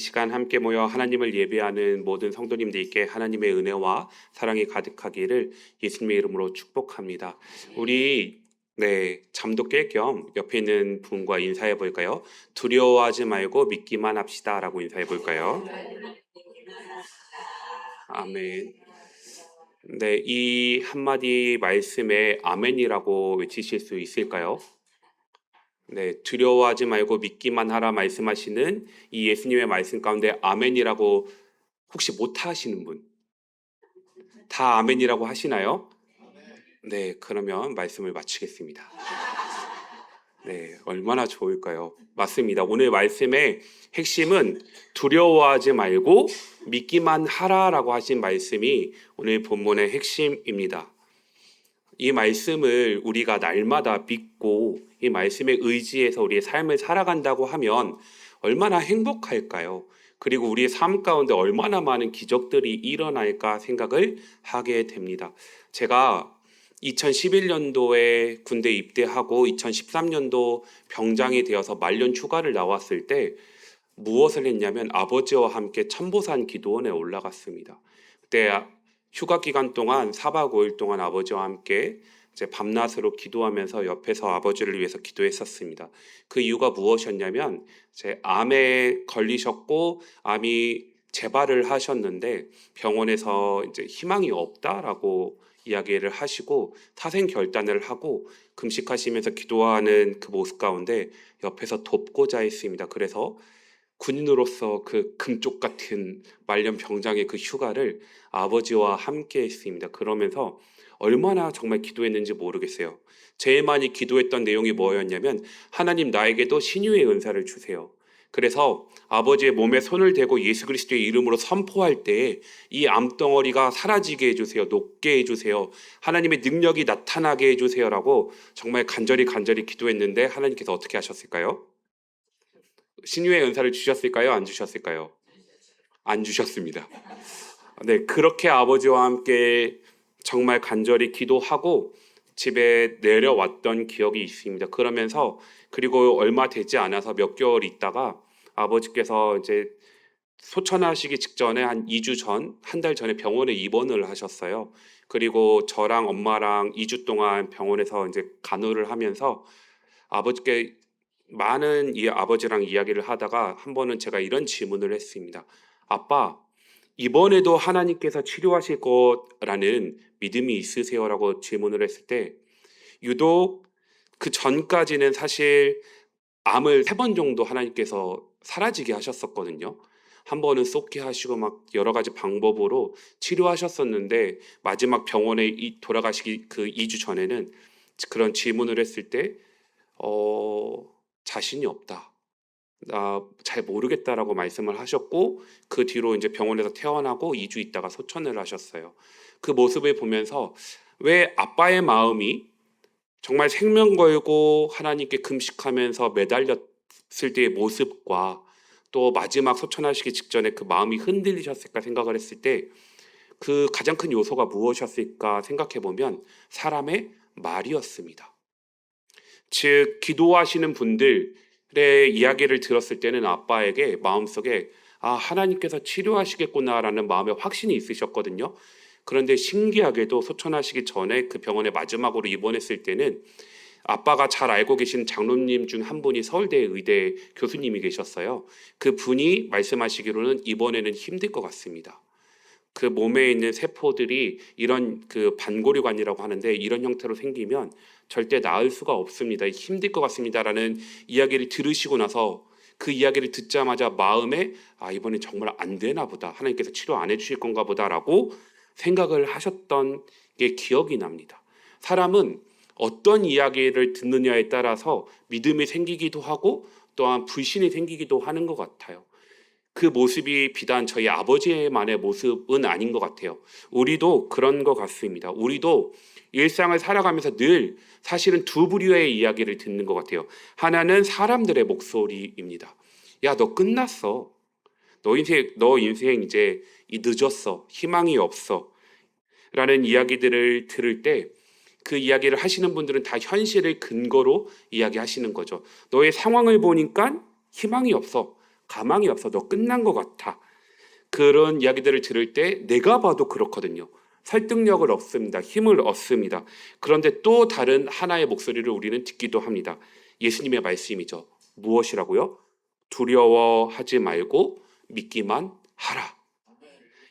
시간 함께 모여 하나님을 예배하는 모든 성도님들께 하나님의 은혜와 사랑이 가득하기를 예수님의 이름으로 축복합니다. 우리 잠도 깰 겸 옆에 있는 분과 인사해 볼까요? 두려워하지 말고 믿기만 합시다라고 인사해 볼까요? 아멘. 네, 이 한마디 말씀에 아멘이라고 외치실 수 있을까요? 네, 두려워하지 말고 믿기만 하라 말씀하시는 이 예수님의 말씀 가운데 아멘이라고 혹시 못 하시는 분? 다 아멘이라고 하시나요? 네, 그러면 말씀을 마치겠습니다. 네, 얼마나 좋을까요? 맞습니다. 오늘 말씀의 핵심은 두려워하지 말고 믿기만 하라라고 하신 말씀이 오늘 본문의 핵심입니다. 이 말씀을 우리가 날마다 믿고 이 말씀에 의지해서 우리의 삶을 살아간다고 하면 얼마나 행복할까요? 그리고 우리의 삶 가운데 얼마나 많은 기적들이 일어날까 생각을 하게 됩니다. 제가 2011년도에 군대 입대하고 2013년도 병장이 되어서 말년 휴가를 나왔을 때 무엇을 했냐면 아버지와 함께 천보산 기도원에 올라갔습니다. 그때 휴가 기간 동안 4박 5일 동안 아버지와 함께 이제 밤낮으로 기도하면서 옆에서 아버지를 위해서 기도했었습니다. 그 이유가 무엇이었냐면 제 암에 걸리셨고 암이 재발을 하셨는데 병원에서 이제 희망이 없다라고 이야기를 하시고 타생 결단을 하고 금식하시면서 기도하는 그 모습 가운데 옆에서 돕고자 했습니다. 그래서 군인으로서 그 금쪽 같은 말년 병장의 그 휴가를 아버지와 함께 했습니다. 그러면서 얼마나 정말 기도했는지 모르겠어요. 제일 많이 기도했던 내용이 뭐였냐면 하나님 나에게도 신유의 은사를 주세요. 그래서 아버지의 몸에 손을 대고 예수 그리스도의 이름으로 선포할 때 이 암덩어리가 사라지게 해주세요. 녹게 해주세요. 하나님의 능력이 나타나게 해주세요라고 정말 간절히 기도했는데 하나님께서 어떻게 하셨을까요? 신유의 은사를 주셨을까요? 안 주셨을까요? 안 주셨습니다. 네, 그렇게 아버지와 함께 정말 간절히 기도하고 집에 내려왔던 기억이 있습니다. 그러면서 그리고 얼마 되지 않아서 몇 개월 있다가 아버지께서 이제 소천하시기 직전에 한 2주 전, 한 달 전에 병원에 입원을 하셨어요. 그리고 저랑 엄마랑 2주 동안 병원에서 이제 간호를 하면서 아버지께 많은 이 아버지랑 이야기를 하다가 한 번은 제가 이런 질문을 했습니다. 아빠, 이번에도 하나님께서 치료하실 거라는 믿음이 있으세요라고 질문을 했을 때 유독 그 전까지는 사실 암을 3번 정도 하나님께서 사라지게 하셨었거든요. 한 번은 쏟게 하시고 막 여러 가지 방법으로 치료하셨었는데 마지막 병원에 돌아가시기 그 2주 전에는 그런 질문을 했을 때 자신이 없다. 나 잘 모르겠다라고 말씀을 하셨고 그 뒤로 이제 병원에서 퇴원하고 2주 있다가 소천을 하셨어요. 그 모습을 보면서 왜 아빠의 마음이 정말 생명 걸고 하나님께 금식하면서 매달렸을 때의 모습과 또 마지막 소천하시기 직전에 그 마음이 흔들리셨을까 생각을 했을 때 그 가장 큰 요소가 무엇이었을까 생각해 보면 사람의 말이었습니다. 즉 기도하시는 분들의 이야기를 들었을 때는 아빠에게 마음속에 하나님께서 치료하시겠구나라는 마음의 확신이 있으셨거든요. 그런데 신기하게도 소천하시기 전에 그 병원에 마지막으로 입원했을 때는 아빠가 잘 알고 계신 장로님 중 한 분이 서울대 의대 교수님이 계셨어요. 그 분이 말씀하시기로는 이번에는 힘들 것 같습니다. 그 몸에 있는 세포들이 이런 그 반고리관이라고 하는데 이런 형태로 생기면 절대 나을 수가 없습니다. 힘들 것 같습니다라는 이야기를 들으시고 나서 그 이야기를 듣자마자 마음에 이번엔 정말 안 되나 보다. 하나님께서 치료 안 해주실 건가 보다라고 생각을 하셨던 게 기억이 납니다. 사람은 어떤 이야기를 듣느냐에 따라서 믿음이 생기기도 하고 또한 불신이 생기기도 하는 것 같아요. 그 모습이 비단 저희 아버지만의 모습은 아닌 것 같아요. 우리도 그런 것 같습니다. 우리도 일상을 살아가면서 늘 사실은 두 부류의 이야기를 듣는 것 같아요. 하나는 사람들의 목소리입니다. 야, 너 끝났어. 너 인생 이제 늦었어. 희망이 없어. 라는 이야기들을 들을 때 그 이야기를 하시는 분들은 다 현실을 근거로 이야기하시는 거죠. 너의 상황을 보니까 희망이 없어. 가망이 없어. 너 끝난 것 같아. 그런 이야기들을 들을 때 내가 봐도 그렇거든요. 설득력을 얻습니다. 힘을 얻습니다. 그런데 또 다른 하나의 목소리를 우리는 듣기도 합니다. 예수님의 말씀이죠. 무엇이라고요? 두려워하지 말고 믿기만 하라.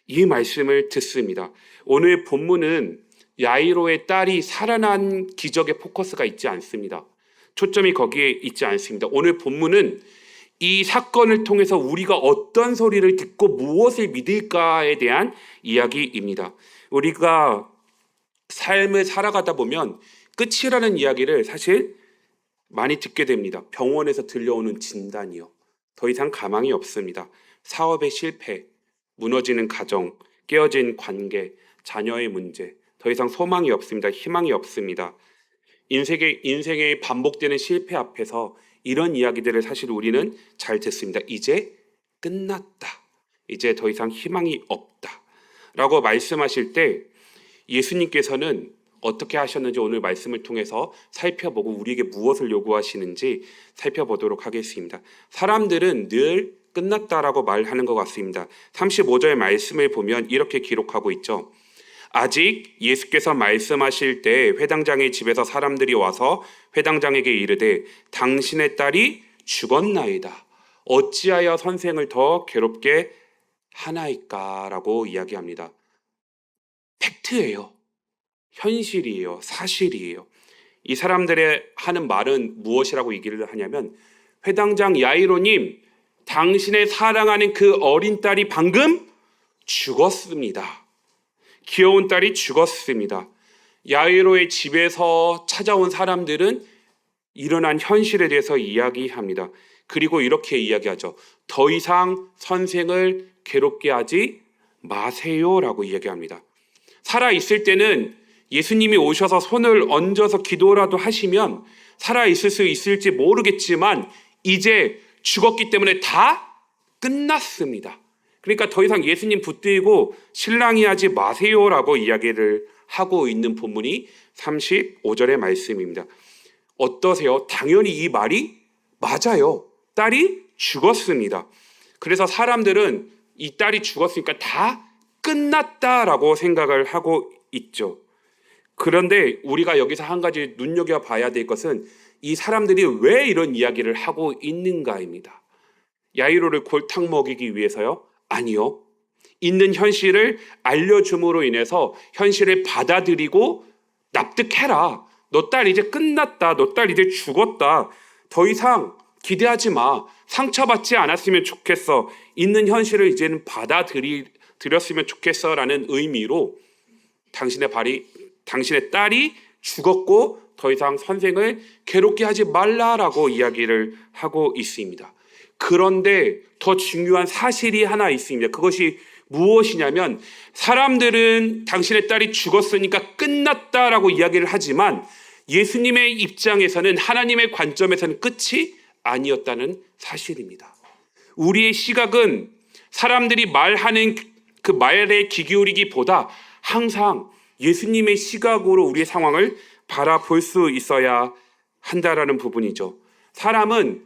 이 말씀을 듣습니다. 오늘 본문은 야이로의 딸이 살아난 기적의 포커스가 있지 않습니다. 초점이 거기에 있지 않습니다. 오늘 본문은 이 사건을 통해서 우리가 어떤 소리를 듣고 무엇을 믿을까에 대한 이야기입니다. 우리가 삶을 살아가다 보면 끝이라는 이야기를 사실 많이 듣게 됩니다. 병원에서 들려오는 진단이요. 더 이상 가망이 없습니다. 사업의 실패, 무너지는 가정, 깨어진 관계, 자녀의 문제, 더 이상 소망이 없습니다. 희망이 없습니다. 인생의 반복되는 실패 앞에서 이런 이야기들을 사실 우리는 잘 듣습니다. 이제 끝났다. 이제 더 이상 희망이 없다. 라고 말씀하실 때 예수님께서는 어떻게 하셨는지 오늘 말씀을 통해서 살펴보고 우리에게 무엇을 요구하시는지 살펴보도록 하겠습니다. 사람들은 늘 끝났다라고 말하는 것 같습니다. 35절 말씀을 보면 이렇게 기록하고 있죠. 아직 예수께서 말씀하실 때 회당장의 집에서 사람들이 와서 회당장에게 이르되 당신의 딸이 죽었나이다. 어찌하여 선생을 더 괴롭게 하나이까? 라고 이야기합니다. 팩트예요. 현실이에요. 사실이에요. 이 사람들의 하는 말은 무엇이라고 얘기를 하냐면 회당장 야이로님, 당신의 사랑하는 그 어린 딸이 방금 죽었습니다. 귀여운 딸이 죽었습니다. 야이로의 집에서 찾아온 사람들은 일어난 현실에 대해서 이야기합니다. 그리고 이렇게 이야기하죠. 더 이상 선생을 괴롭게 하지 마세요라고 이야기합니다. 살아있을 때는 예수님이 오셔서 손을 얹어서 기도라도 하시면 살아있을 수 있을지 모르겠지만 이제 죽었기 때문에 다 끝났습니다. 그러니까 더 이상 예수님 붙들고 실랑이 하지 마세요라고 이야기를 하고 있는 본문이 35절의 말씀입니다. 어떠세요? 당연히 이 말이 맞아요. 딸이 죽었습니다. 그래서 사람들은 이 딸이 죽었으니까 다 끝났다라고 생각을 하고 있죠. 그런데 우리가 여기서 한 가지 눈여겨봐야 될 것은 이 사람들이 왜 이런 이야기를 하고 있는가입니다. 야이로를 골탕 먹이기 위해서요? 아니요. 있는 현실을 알려줌으로 인해서 현실을 받아들이고 납득해라. 너 딸 이제 끝났다. 너 딸 이제 죽었다. 더 이상 기대하지 마. 상처받지 않았으면 좋겠어. 있는 현실을 이제는 받아들였으면 좋겠어. 라는 의미로 당신의 딸이 죽었고 더 이상 선생을 괴롭게 하지 말라라고 이야기를 하고 있습니다. 그런데 더 중요한 사실이 하나 있습니다. 그것이 무엇이냐면 사람들은 당신의 딸이 죽었으니까 끝났다라고 이야기를 하지만 예수님의 입장에서는 하나님의 관점에서는 끝이 아니었다는 사실입니다. 우리의 시각은 사람들이 말하는 그 말에 귀 기울이기보다 항상 예수님의 시각으로 우리의 상황을 바라볼 수 있어야 한다라는 부분이죠. 사람은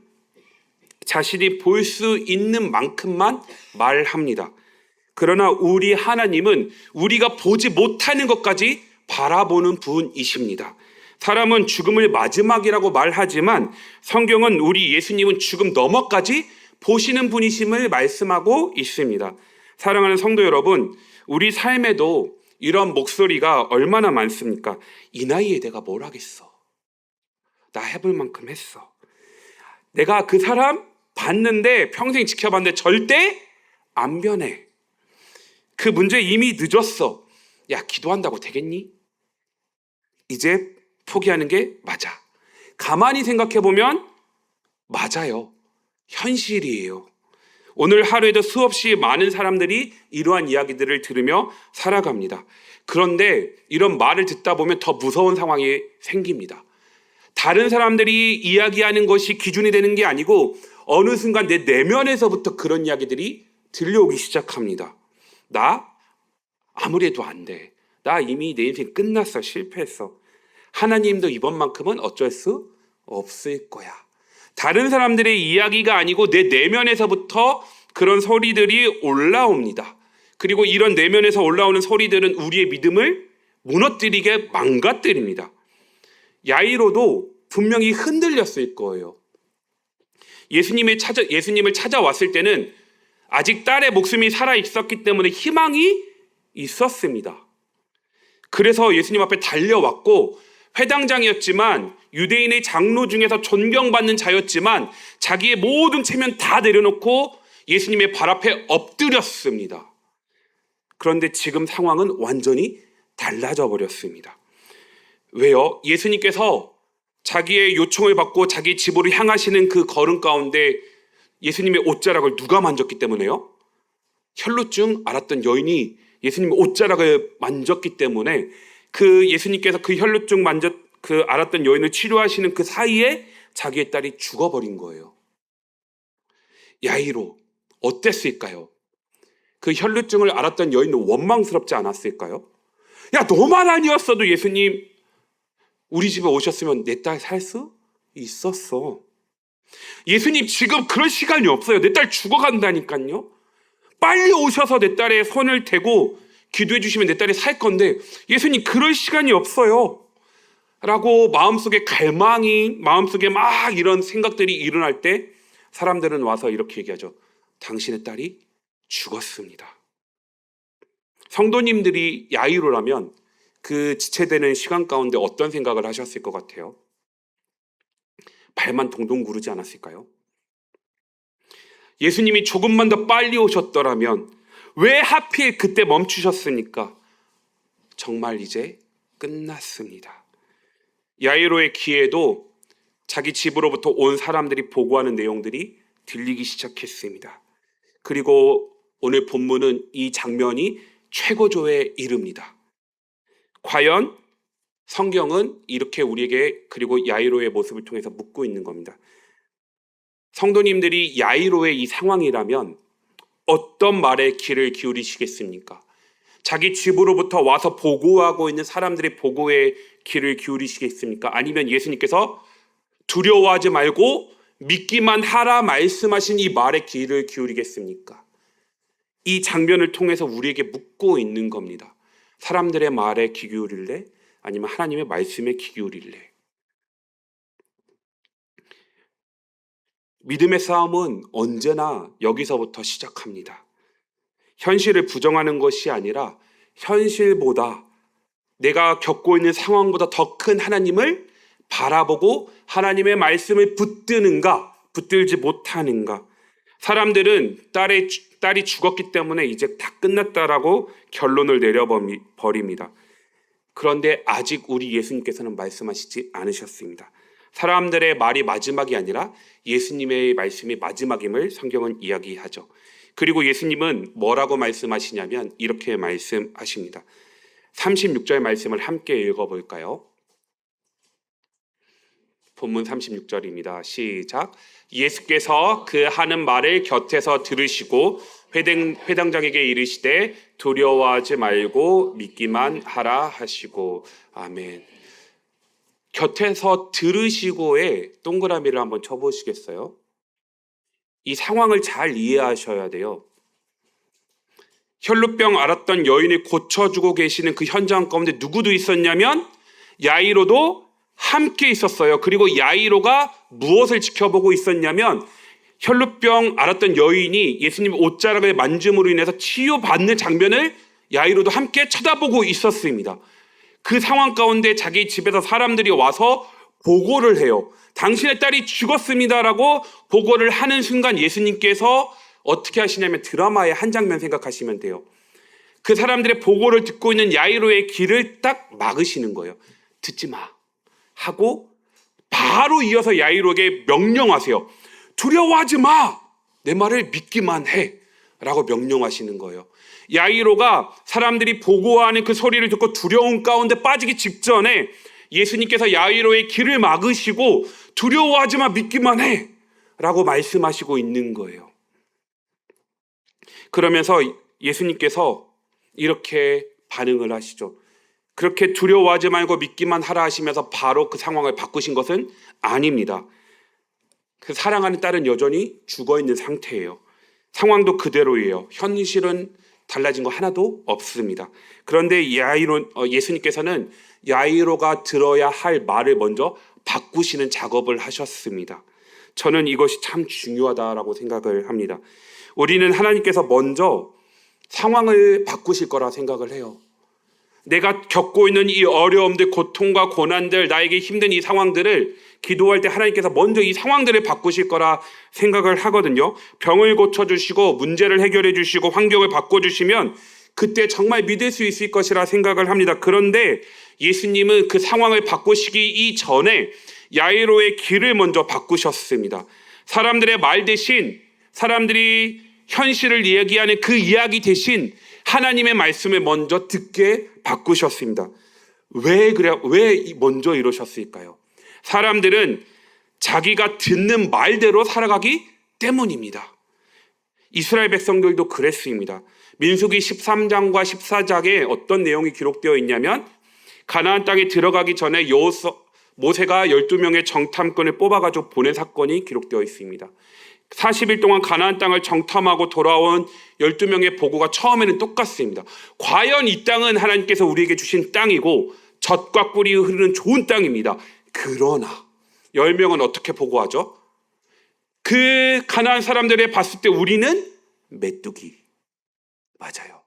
자신이 볼 수 있는 만큼만 말합니다. 그러나 우리 하나님은 우리가 보지 못하는 것까지 바라보는 분이십니다. 사람은 죽음을 마지막이라고 말하지만 성경은 우리 예수님은 죽음 너머까지 보시는 분이심을 말씀하고 있습니다. 사랑하는 성도 여러분, 우리 삶에도 이런 목소리가 얼마나 많습니까? 이 나이에 내가 뭘 하겠어? 나 해볼 만큼 했어. 내가 그 사람 봤는데 평생 지켜봤는데 절대 안 변해. 그 문제 이미 늦었어. 야, 기도한다고 되겠니? 이제 포기하는 게 맞아. 가만히 생각해보면 맞아요. 현실이에요. 오늘 하루에도 수없이 많은 사람들이 이러한 이야기들을 들으며 살아갑니다. 그런데 이런 말을 듣다 보면 더 무서운 상황이 생깁니다. 다른 사람들이 이야기하는 것이 기준이 되는 게 아니고 어느 순간 내 내면에서부터 그런 이야기들이 들려오기 시작합니다. 나 아무리 해도 안 돼. 나 이미 내 인생 끝났어. 실패했어. 하나님도 이번만큼은 어쩔 수 없을 거야. 다른 사람들의 이야기가 아니고 내 내면에서부터 그런 소리들이 올라옵니다. 그리고 이런 내면에서 올라오는 소리들은 우리의 믿음을 무너뜨리게 망가뜨립니다. 야이로도 분명히 흔들렸을 거예요. 예수님을 찾아왔을 때는 아직 딸의 목숨이 살아 있었기 때문에 희망이 있었습니다. 그래서 예수님 앞에 달려왔고, 회당장이었지만 유대인의 장로 중에서 존경받는 자였지만 자기의 모든 체면 다 내려놓고 예수님의 발 앞에 엎드렸습니다. 그런데 지금 상황은 완전히 달라져 버렸습니다. 왜요? 예수님께서 자기의 요청을 받고 자기 집으로 향하시는 그 걸음 가운데 예수님의 옷자락을 누가 만졌기 때문에요? 혈루증 앓았던 여인이 예수님의 옷자락을 만졌기 때문에 그 예수님께서 그 혈루증 앓았던 여인을 치료하시는 그 사이에 자기의 딸이 죽어버린 거예요. 야이로 어땠을까요? 그 혈루증을 앓았던 여인은 원망스럽지 않았을까요? 야, 너만 아니었어도 예수님 우리 집에 오셨으면 내 딸 살 수 있었어. 예수님 지금 그럴 시간이 없어요. 내 딸 죽어간다니까요. 빨리 오셔서 내 딸의 손을 대고 기도해 주시면 내 딸이 살 건데 예수님 그럴 시간이 없어요. 라고 마음속에 갈망이, 마음속에 막 이런 생각들이 일어날 때 사람들은 와서 이렇게 얘기하죠. 당신의 딸이 죽었습니다. 성도님들이 야이로라면 그 지체되는 시간 가운데 어떤 생각을 하셨을 것 같아요? 발만 동동 구르지 않았을까요? 예수님이 조금만 더 빨리 오셨더라면 왜 하필 그때 멈추셨습니까? 정말 이제 끝났습니다. 야이로의 귀에도 자기 집으로부터 온 사람들이 보고하는 내용들이 들리기 시작했습니다. 그리고 오늘 본문은 이 장면이 최고조에 이릅니다. 과연 성경은 이렇게 우리에게 그리고 야이로의 모습을 통해서 묻고 있는 겁니다. 성도님들이 야이로의 이 상황이라면 어떤 말에 귀를 기울이시겠습니까? 자기 집으로부터 와서 보고하고 있는 사람들의 보고에 귀를 기울이시겠습니까? 아니면 예수님께서 두려워하지 말고 믿기만 하라 말씀하신 이 말에 귀를 기울이겠습니까? 이 장면을 통해서 우리에게 묻고 있는 겁니다. 사람들의 말에 귀 기울일래? 아니면 하나님의 말씀에 귀 기울일래? 믿음의 싸움은 언제나 여기서부터 시작합니다. 현실을 부정하는 것이 아니라 현실보다 내가 겪고 있는 상황보다 더 큰 하나님을 바라보고 하나님의 말씀을 붙드는가, 붙들지 못하는가. 사람들은 딸이 죽었기 때문에 이제 다 끝났다라고 결론을 내려버립니다. 그런데 아직 우리 예수님께서는 말씀하시지 않으셨습니다. 사람들의 말이 마지막이 아니라 예수님의 말씀이 마지막임을 성경은 이야기하죠. 그리고 예수님은 뭐라고 말씀하시냐면 이렇게 말씀하십니다. 36절 말씀을 함께 읽어볼까요? 본문 36절입니다. 시작. 예수께서 그 하는 말을 곁에서 들으시고 회당장에게 이르시되 두려워하지 말고 믿기만 하라 하시고. 아멘. 곁에서 들으시고에 동그라미를 한번 쳐보시겠어요? 이 상황을 잘 이해하셔야 돼요. 혈루병 앓았던 여인을 고쳐주고 계시는 그 현장 가운데 누구도 있었냐면 야이로도 함께 있었어요. 그리고 야이로가 무엇을 지켜보고 있었냐면 혈루병 앓았던 여인이 예수님 옷자락을 만짐으로 인해서 치유받는 장면을 야이로도 함께 쳐다보고 있었습니다. 그 상황 가운데 자기 집에서 사람들이 와서 보고를 해요. 당신의 딸이 죽었습니다라고 보고를 하는 순간 예수님께서 어떻게 하시냐면 드라마의 한 장면 생각하시면 돼요. 그 사람들의 보고를 듣고 있는 야이로의 귀를 딱 막으시는 거예요. 듣지 마 하고 바로 이어서 야이로에게 명령하세요. 두려워하지 마. 내 말을 믿기만 해 라고 명령하시는 거예요. 야이로가 사람들이 보고하는 그 소리를 듣고 두려움 가운데 빠지기 직전에 예수님께서 야이로의 길을 막으시고 두려워하지 마, 믿기만 해 라고 말씀하시고 있는 거예요. 그러면서 예수님께서 이렇게 반응을 하시죠. 그렇게 두려워하지 말고 믿기만 하라 하시면서 바로 그 상황을 바꾸신 것은 아닙니다. 그 사랑하는 딸은 여전히 죽어 있는 상태예요. 상황도 그대로예요. 현실은 달라진 거 하나도 없습니다. 그런데 예수님께서는 야이로가 들어야 할 말을 먼저 바꾸시는 작업을 하셨습니다. 저는 이것이 참 중요하다라고 생각을 합니다. 우리는 하나님께서 먼저 상황을 바꾸실 거라 생각을 해요. 내가 겪고 있는 이 어려움들, 고통과 고난들, 나에게 힘든 이 상황들을 기도할 때 하나님께서 먼저 이 상황들을 바꾸실 거라 생각을 하거든요. 병을 고쳐주시고 문제를 해결해 주시고 환경을 바꿔주시면 그때 정말 믿을 수 있을 것이라 생각을 합니다. 그런데 예수님은 그 상황을 바꾸시기 이전에 야이로의 길을 먼저 바꾸셨습니다. 사람들의 말 대신, 사람들이 현실을 이야기하는 그 이야기 대신 하나님의 말씀을 먼저 듣게 바꾸셨습니다. 왜 먼저 이러셨을까요? 사람들은 자기가 듣는 말대로 살아가기 때문입니다. 이스라엘 백성들도 그랬습니다. 민수기 13장과 14장에 어떤 내용이 기록되어 있냐면 가나안 땅에 들어가기 전에 모세가 12명의 정탐꾼을 뽑아가지고 보낸 사건이 기록되어 있습니다. 40일 동안 가나안 땅을 정탐하고 돌아온 12명의 보고가 처음에는 똑같습니다. 과연 이 땅은 하나님께서 우리에게 주신 땅이고 젖과 꿀이 흐르는 좋은 땅입니다. 그러나 10명은 어떻게 보고하죠? 그 가나안 사람들에 봤을 때 우리는 메뚜기. 맞아요.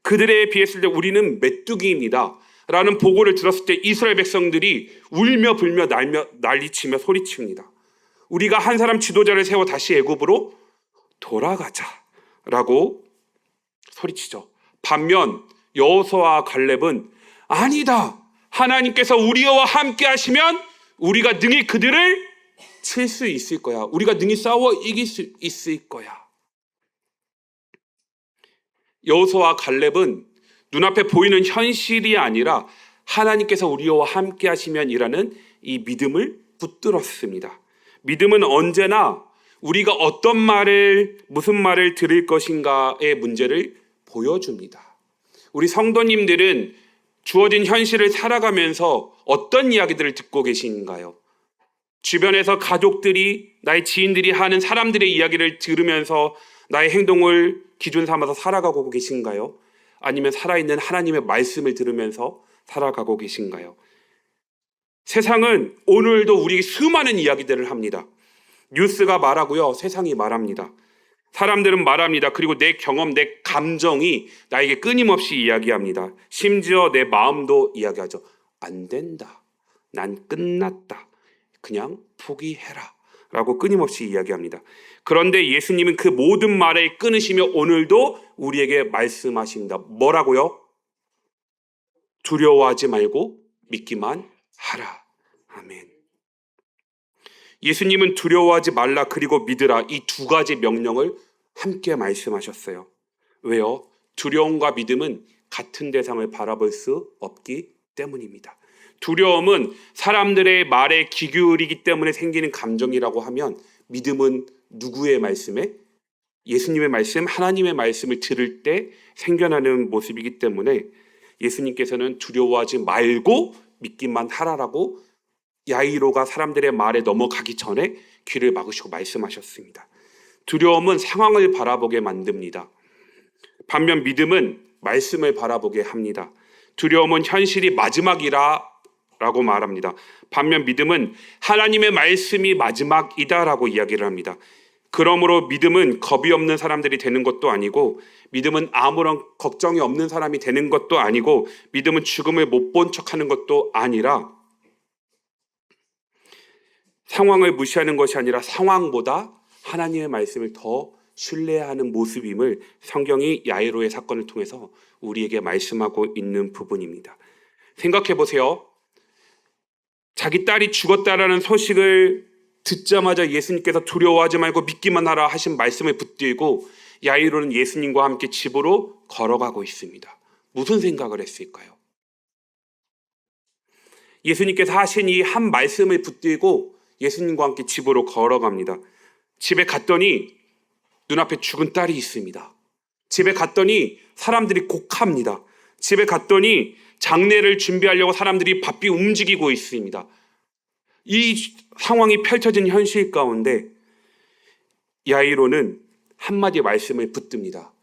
그들에 비했을 때 우리는 메뚜기입니다 라는 보고를 들었을 때 이스라엘 백성들이 울며 불며 난리치며 소리칩니다. 우리가 한 사람 지도자를 세워 다시 애굽으로 돌아가자라고 소리치죠. 반면 여호수아와 갈렙은 아니다. 하나님께서 우리와 함께 하시면 우리가 능히 그들을 칠 수 있을 거야. 우리가 능히 싸워 이길 수 있을 거야. 여호수아와 갈렙은 눈앞에 보이는 현실이 아니라 하나님께서 우리와 함께 하시면이라는 이 믿음을 붙들었습니다. 믿음은 언제나 우리가 무슨 말을 들을 것인가의 문제를 보여줍니다. 우리 성도님들은 주어진 현실을 살아가면서 어떤 이야기들을 듣고 계신가요? 주변에서 가족들이, 나의 지인들이 하는 사람들의 이야기를 들으면서 나의 행동을 기준 삼아서 살아가고 계신가요? 아니면 살아있는 하나님의 말씀을 들으면서 살아가고 계신가요? 세상은 오늘도 우리에게 수많은 이야기들을 합니다. 뉴스가 말하고요. 세상이 말합니다. 사람들은 말합니다. 그리고 내 경험, 내 감정이 나에게 끊임없이 이야기합니다. 심지어 내 마음도 이야기하죠. 안 된다. 난 끝났다. 그냥 포기해라. 라고 끊임없이 이야기합니다. 그런데 예수님은 그 모든 말에 끊으시며 오늘도 우리에게 말씀하십니다. 뭐라고요? 두려워하지 말고 믿기만 하라. 아멘. 예수님은 두려워하지 말라 그리고 믿으라 이 두 가지 명령을 함께 말씀하셨어요. 왜요? 두려움과 믿음은 같은 대상을 바라볼 수 없기 때문입니다. 두려움은 사람들의 말에 귀 기울이기 때문에 생기는 감정이라고 하면 믿음은 누구의 말씀에? 예수님의 말씀, 하나님의 말씀을 들을 때 생겨나는 모습이기 때문에 예수님께서는 두려워하지 말고 믿기만 하라라고 야이로가 사람들의 말에 넘어가기 전에 귀를 막으시고 말씀하셨습니다. 두려움은 상황을 바라보게 만듭니다. 반면 믿음은 말씀을 바라보게 합니다. 두려움은 현실이 마지막이라고 말합니다. 반면 믿음은 하나님의 말씀이 마지막이다라고 이야기를 합니다. 그러므로 믿음은 겁이 없는 사람들이 되는 것도 아니고 믿음은 아무런 걱정이 없는 사람이 되는 것도 아니고 믿음은 죽음을 못 본 척하는 것도 아니라 상황을 무시하는 것이 아니라 상황보다 하나님의 말씀을 더 신뢰하는 모습임을 성경이 야이로의 사건을 통해서 우리에게 말씀하고 있는 부분입니다. 생각해 보세요. 자기 딸이 죽었다라는 소식을 듣자마자 예수님께서 두려워하지 말고 믿기만 하라 하신 말씀을 붙들고 야이로는 예수님과 함께 집으로 걸어가고 있습니다. 무슨 생각을 했을까요? 예수님께서 하신 이 한 말씀을 붙들고 예수님과 함께 집으로 걸어갑니다. 집에 갔더니 눈앞에 죽은 딸이 있습니다. 집에 갔더니 사람들이 곡합니다. 집에 갔더니 장례를 준비하려고 사람들이 바삐 움직이고 있습니다. 이 상황이 펼쳐진 현실 가운데 야이로는 한마디 말씀을 붙듭니다.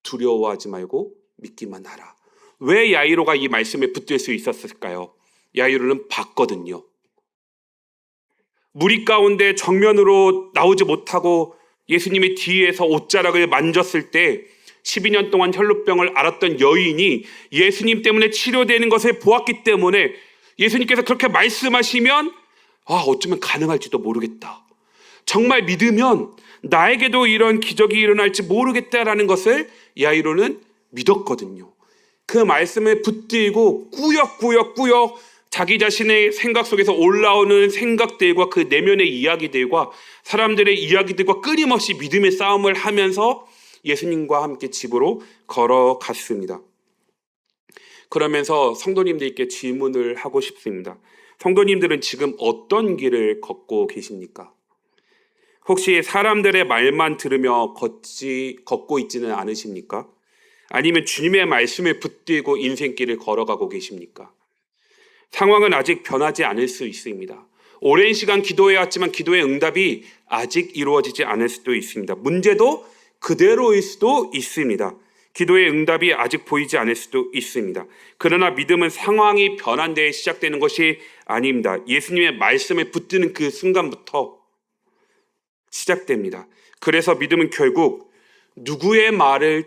두려워하지 말고 믿기만 하라. 왜 야이로가 이 말씀을 붙들 수 있었을까요? 야이로는 봤거든요. 무리 가운데 정면으로 나오지 못하고 예수님의 뒤에서 옷자락을 만졌을 때 12년 동안 혈루병을 앓았던 여인이 예수님 때문에 치료되는 것을 보았기 때문에 예수님께서 그렇게 말씀하시면 어쩌면 가능할지도 모르겠다. 정말 믿으면 나에게도 이런 기적이 일어날지 모르겠다라는 것을 야이로는 믿었거든요. 그 말씀을 붙들고 꾸역꾸역 자기 자신의 생각 속에서 올라오는 생각들과 그 내면의 이야기들과 사람들의 이야기들과 끊임없이 믿음의 싸움을 하면서 예수님과 함께 집으로 걸어갔습니다. 그러면서 성도님들께 질문을 하고 싶습니다. 성도님들은 지금 어떤 길을 걷고 계십니까? 혹시 사람들의 말만 들으며 걷고 있지는 않으십니까? 아니면 주님의 말씀을 붙들고 인생길을 걸어가고 계십니까? 상황은 아직 변하지 않을 수 있습니다. 오랜 시간 기도해왔지만 기도의 응답이 아직 이루어지지 않을 수도 있습니다. 문제도 그대로일 수도 있습니다. 기도의 응답이 아직 보이지 않을 수도 있습니다. 그러나 믿음은 상황이 변한 데에 시작되는 것이 아닙니다. 예수님의 말씀을 붙드는 그 순간부터 시작됩니다. 그래서 믿음은 결국 누구의 말을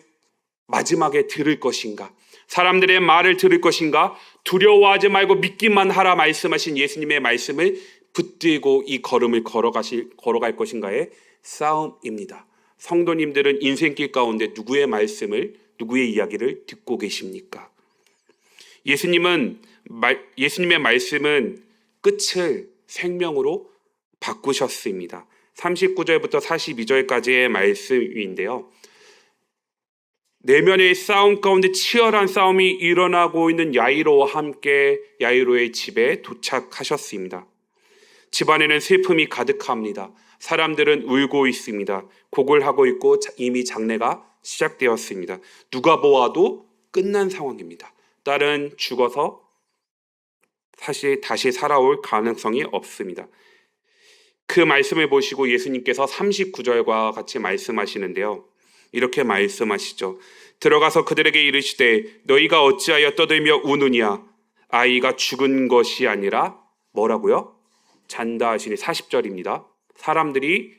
마지막에 들을 것인가? 사람들의 말을 들을 것인가? 두려워하지 말고 믿기만 하라 말씀하신 예수님의 말씀을 붙들고 이 걸음을 걸어갈 것인가의 싸움입니다. 성도님들은 인생길 가운데 누구의 말씀을, 누구의 이야기를 듣고 계십니까? 예수님의 말씀은 끝을 생명으로 바꾸셨습니다. 39절부터 42절까지의 말씀인데요. 내면의 싸움 가운데 치열한 싸움이 일어나고 있는 야이로와 함께 야이로의 집에 도착하셨습니다. 집안에는 슬픔이 가득합니다. 사람들은 울고 있습니다. 곡을 하고 있고 이미 장례가 시작되었습니다. 누가 보아도 끝난 상황입니다. 딸은 죽어서 사실 다시 살아올 가능성이 없습니다. 그 말씀을 보시고 예수님께서 39절과 같이 말씀하시는데요. 이렇게 말씀하시죠. 들어가서 그들에게 이르시되 너희가 어찌하여 떠들며 우느냐? 아이가 죽은 것이 아니라 뭐라고요? 잔다 하시니 40절입니다. 사람들이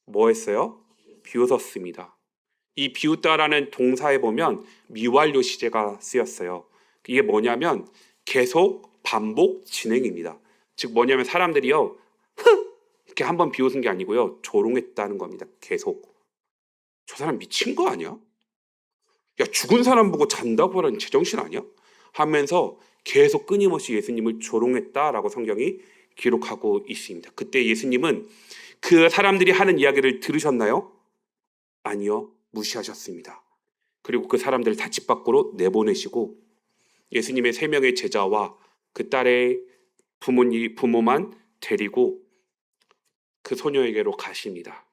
뭐 했어요? 비웃었습니다. 이 비웃다라는 동사에 보면 미완료 시제가 쓰였어요. 이게 뭐냐면 계속 반복 진행입니다. 즉 뭐냐면 사람들이요 이렇게 한번 비웃은 게 아니고요 조롱했다는 겁니다. 계속. 저 사람 미친 거 아니야? 야, 죽은 사람 보고 잔다고 하라는 제정신 아니야? 하면서 계속 끊임없이 예수님을 조롱했다라고 성경이 기록하고 있습니다. 그때 예수님은 그 사람들이 하는 이야기를 들으셨나요? 아니요, 무시하셨습니다. 그리고 그 사람들을 다 집 밖으로 내보내시고 예수님의 3명의 제자와 그 딸의 부모만 데리고 그 소녀에게로 가십니다.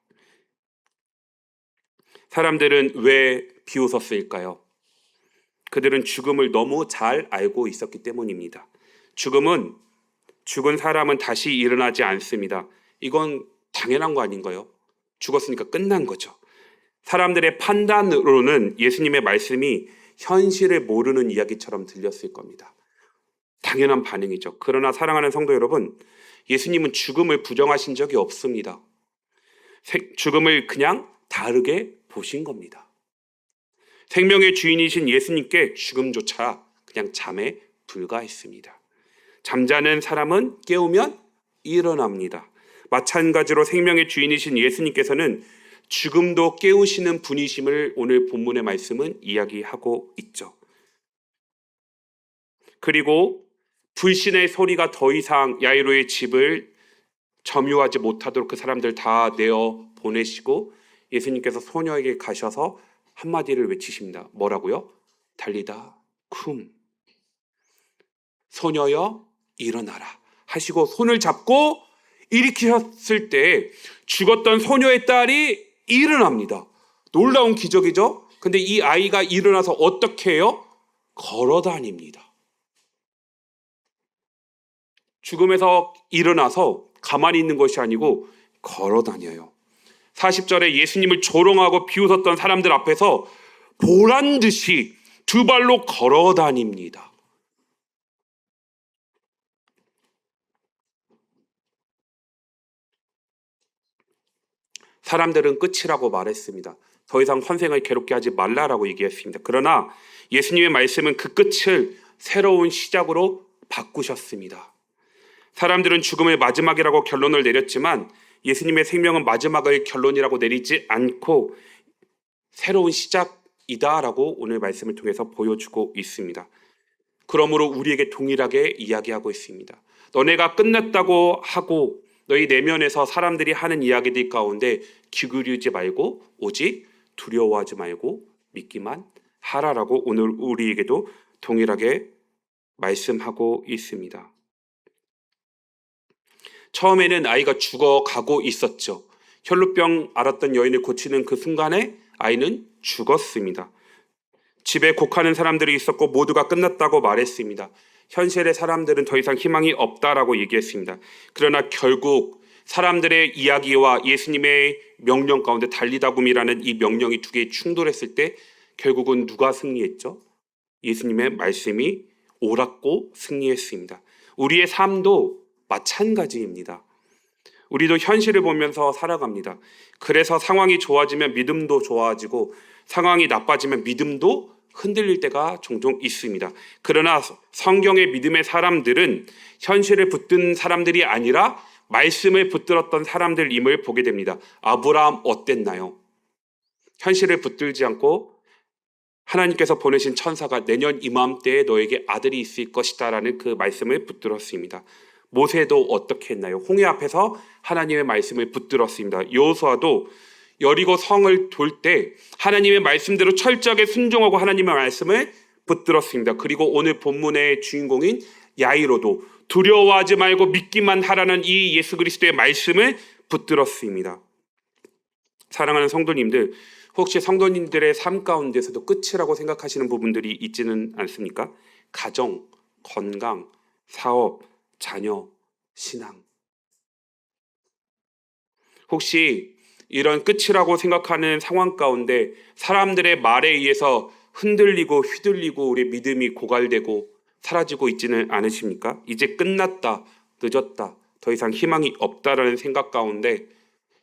사람들은 왜 비웃었을까요? 그들은 죽음을 너무 잘 알고 있었기 때문입니다. 죽은 사람은 다시 일어나지 않습니다. 이건 당연한 거 아닌가요? 죽었으니까 끝난 거죠. 사람들의 판단으로는 예수님의 말씀이 현실을 모르는 이야기처럼 들렸을 겁니다. 당연한 반응이죠. 그러나 사랑하는 성도 여러분, 예수님은 죽음을 부정하신 적이 없습니다. 죽음을 그냥 다르게 보신 겁니다. 생명의 주인이신 예수님께 죽음조차 그냥 잠에 불과했습니다. 잠자는 사람은 깨우면 일어납니다. 마찬가지로 생명의 주인이신 예수님께서는 죽음도 깨우시는 분이심을 오늘 본문의 말씀은 이야기하고 있죠. 그리고 불신의 소리가 더 이상 야이로의 집을 점유하지 못하도록 그 사람들 다 내어 보내시고 예수님께서 소녀에게 가셔서 한마디를 외치십니다. 뭐라고요? 달리다 쿰. 소녀여 일어나라 하시고 손을 잡고 일으키셨을 때 죽었던 소녀의 딸이 일어납니다. 놀라운 기적이죠? 근데 이 아이가 일어나서 어떻게 해요? 걸어 다닙니다. 죽음에서 일어나서 가만히 있는 것이 아니고 걸어 다녀요. 40절에 예수님을 조롱하고 비웃었던 사람들 앞에서 보란 듯이 두 발로 걸어 다닙니다. 사람들은 끝이라고 말했습니다. 더 이상 선생을 괴롭게 하지 말라라고 얘기했습니다. 그러나 예수님의 말씀은 그 끝을 새로운 시작으로 바꾸셨습니다. 사람들은 죽음의 마지막이라고 결론을 내렸지만 예수님의 생명은 마지막의 결론이라고 내리지 않고 새로운 시작이다라고 오늘 말씀을 통해서 보여주고 있습니다. 그러므로 우리에게 동일하게 이야기하고 있습니다. 너네가 끝났다고 하고 너희 내면에서 사람들이 하는 이야기들 가운데 기울이지 말고 오직 두려워하지 말고 믿기만 하라라고 오늘 우리에게도 동일하게 말씀하고 있습니다. 처음에는 아이가 죽어가고 있었죠. 혈루병 앓았던 여인을 고치는 그 순간에 아이는 죽었습니다. 집에 곡하는 사람들이 있었고 모두가 끝났다고 말했습니다. 현실의 사람들은 더 이상 희망이 없다라고 얘기했습니다. 그러나 결국 사람들의 이야기와 예수님의 명령 가운데 달리다굼이라는 이 명령이 두 개 충돌했을 때 결국은 누가 승리했죠? 예수님의 말씀이 옳았고 승리했습니다. 우리의 삶도 마찬가지입니다. 우리도 현실을 보면서 살아갑니다. 그래서 상황이 좋아지면 믿음도 좋아지고 상황이 나빠지면 믿음도 흔들릴 때가 종종 있습니다. 그러나 성경의 믿음의 사람들은 현실을 붙든 사람들이 아니라 말씀을 붙들었던 사람들임을 보게 됩니다. 아브라함 어땠나요? 현실을 붙들지 않고 하나님께서 보내신 천사가 내년 이맘때에 너에게 아들이 있을 것이다 라는 그 말씀을 붙들었습니다. 모세도 어떻게 했나요? 홍해 앞에서 하나님의 말씀을 붙들었습니다. 여호수아도 여리고 성을 돌 때 하나님의 말씀대로 철저하게 순종하고 하나님의 말씀을 붙들었습니다. 그리고 오늘 본문의 주인공인 야이로도 두려워하지 말고 믿기만 하라는 이 예수 그리스도의 말씀을 붙들었습니다. 사랑하는 성도님들, 혹시 성도님들의 삶 가운데서도 끝이라고 생각하시는 부분들이 있지는 않습니까? 가정, 건강, 사업, 자녀, 신앙. 혹시 이런 끝이라고 생각하는 상황 가운데 사람들의 말에 의해서 흔들리고 휘둘리고 우리 믿음이 고갈되고 사라지고 있지는 않으십니까? 이제 끝났다, 늦었다, 더 이상 희망이 없다라는 생각 가운데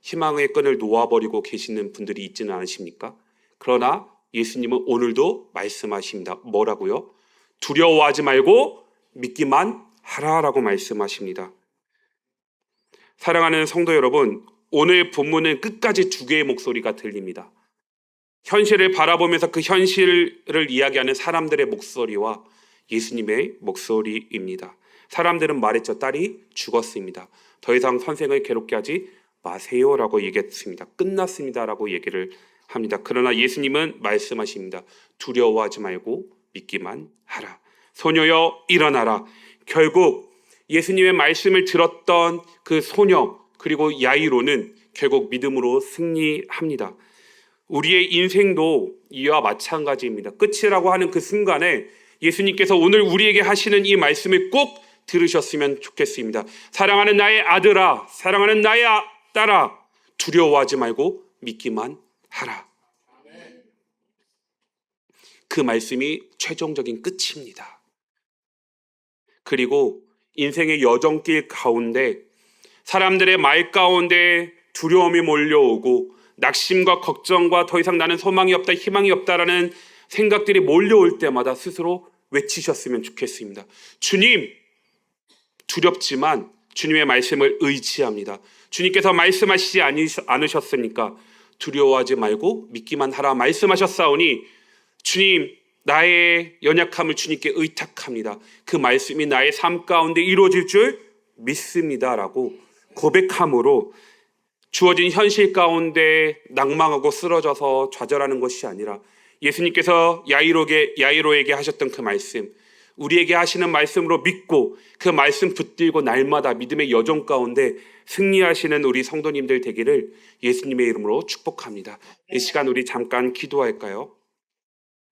희망의 끈을 놓아버리고 계시는 분들이 있지는 않으십니까? 그러나 예수님은 오늘도 말씀하십니다. 뭐라고요? 두려워하지 말고 믿기만 하라라고 말씀하십니다. 사랑하는 성도 여러분, 오늘 본문은 끝까지 두 개의 목소리가 들립니다. 현실을 바라보면서 그 현실을 이야기하는 사람들의 목소리와 예수님의 목소리입니다. 사람들은 말했죠. 딸이 죽었습니다. 더 이상 선생을 괴롭게 하지 마세요라고 얘기했습니다. 끝났습니다라고 얘기를 합니다. 그러나 예수님은 말씀하십니다. 두려워하지 말고 믿기만 하라. 소녀여 일어나라. 결국 예수님의 말씀을 들었던 그 소녀 그리고 야이로는 결국 믿음으로 승리합니다. 우리의 인생도 이와 마찬가지입니다. 끝이라고 하는 그 순간에 예수님께서 오늘 우리에게 하시는 이 말씀을 꼭 들으셨으면 좋겠습니다. 사랑하는 나의 아들아, 사랑하는 나의 딸아, 두려워하지 말고 믿기만 하라. 그 말씀이 최종적인 끝입니다. 그리고 인생의 여정길 가운데 사람들의 말 가운데 두려움이 몰려오고 낙심과 걱정과 더 이상 나는 소망이 없다, 희망이 없다라는 생각들이 몰려올 때마다 스스로 외치셨으면 좋겠습니다. 주님, 두렵지만 주님의 말씀을 의지합니다. 주님께서 말씀하시지 않으셨으니까 두려워하지 말고 믿기만 하라 말씀하셨사오니 주님, 나의 연약함을 주님께 의탁합니다. 그 말씀이 나의 삶 가운데 이루어질 줄 믿습니다라고 고백함으로 주어진 현실 가운데 낭망하고 쓰러져서 좌절하는 것이 아니라 예수님께서 야이로에게 하셨던 그 말씀, 우리에게 하시는 말씀으로 믿고 그 말씀 붙들고 날마다 믿음의 여정 가운데 승리하시는 우리 성도님들 되기를 예수님의 이름으로 축복합니다. 이 시간 우리 잠깐 기도할까요?